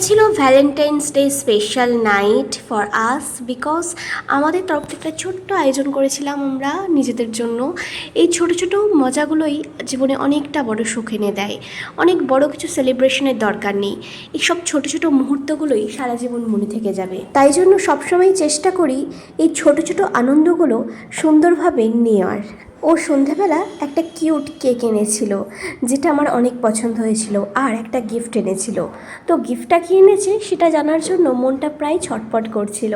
ছিল Valentine's day special night for us, because আমাদের তরফ থেকে একটা ছোট্ট আয়োজন করেছিলাম আমরা নিজেদের জন্য। এই ছোট ছোট মজাগুলোই জীবনে অনেকটা বড় সুখ এনে দেয়। অনেক বড় কিছু সেলিব্রেশনের দরকার নেই, এইসব ছোট ছোট মুহূর্তগুলোই সারা জীবন মনে থেকে যাবে। তাই জন্য সবসময় চেষ্টা করি এই ছোট ছোট আনন্দগুলো সুন্দরভাবে নেওয়ার। ও সন্ধ্যাবেলা একটা কিউট কেক এনেছিল, যেটা আমার অনেক পছন্দ হয়েছিল, আর একটা গিফট এনেছিল। তো গিফটটা কী এনেছে সেটা জানার জন্য মনটা প্রায় ছটপট করছিল।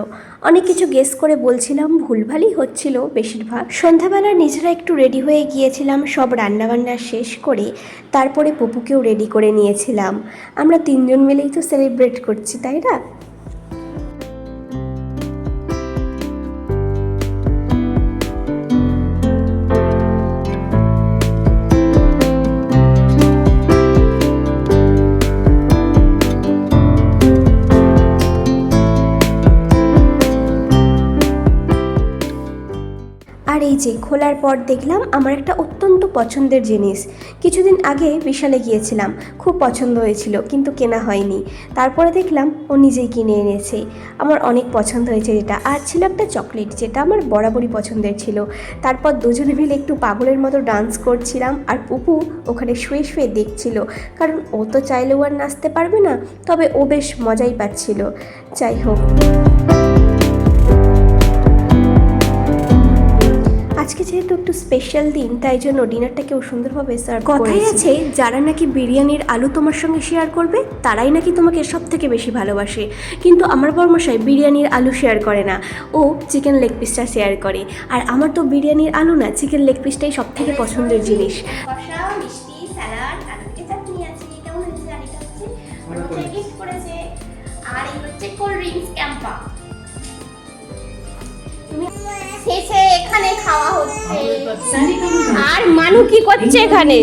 অনেক কিছু গেস করে বলছিলাম, ভুলভালই হচ্ছিল বেশিরভাগ। সন্ধ্যাবেলা নিজেরা একটু রেডি হয়ে গিয়েছিলাম, সব রান্নাবান্না শেষ করে তারপরে পপুকেও রেডি করে নিয়েছিলাম। আমরা তিনজন মিলেই তো সেলিব্রেট করছি, তাই না? আর এই যে খোলার পর দেখলাম আমার একটা অত্যন্ত পছন্দের জিনিস। কিছুদিন আগে বিশালে গিয়েছিলাম, খুব পছন্দ হয়েছিল কিন্তু কেনা হয়নি। তারপরে দেখলাম ও নিজেই কিনে এনেছে, আমার অনেক পছন্দ হয়েছে যেটা। আর ছিল একটা চকলেট, যেটা আমার বরাবরই পছন্দের ছিল। তারপর দুজনে মিলে একটু পাগলের মতো ডান্স করছিলাম, আর পুপু ওখানে শুয়ে শুয়ে দেখছিল, কারণ ও তো চাইলেও আর নাচতে পারবে না, তবে ও বেশ মজাই পাচ্ছিল। যাই হোক, আজকে যেহেতু একটু স্পেশাল দিন, তাই জন্য ডিনারটাকেও সুন্দরভাবে সার্ভ করেছি। কথাই আছে, যারা নাকি বিরিয়ানির আলু তোমার সঙ্গে শেয়ার করবে তারাই নাকি তোমাকে সব থেকে বেশি ভালোবাসে। কিন্তু আমার বরমশাই বিরিয়ানির আলু শেয়ার করে না, ও চিকেন লেগ পিসটা শেয়ার করে। আর আমার তো বিরিয়ানির আলু না, চিকেন লেগ পিসটাই সব থেকে পছন্দের জিনিস। কষা মিষ্টি স্যালাড আলু দিয়ে চাটনি আছে, কেমন হয়েছে জানিটা হচ্ছে ওটা গিফট করেছে। আর এই হচ্ছে কোল্ড ড্রিঙ্কস ক্যাম্পা। শেষে এখানে খাওয়া হচ্ছে। আর মানু কি করছে এখানে?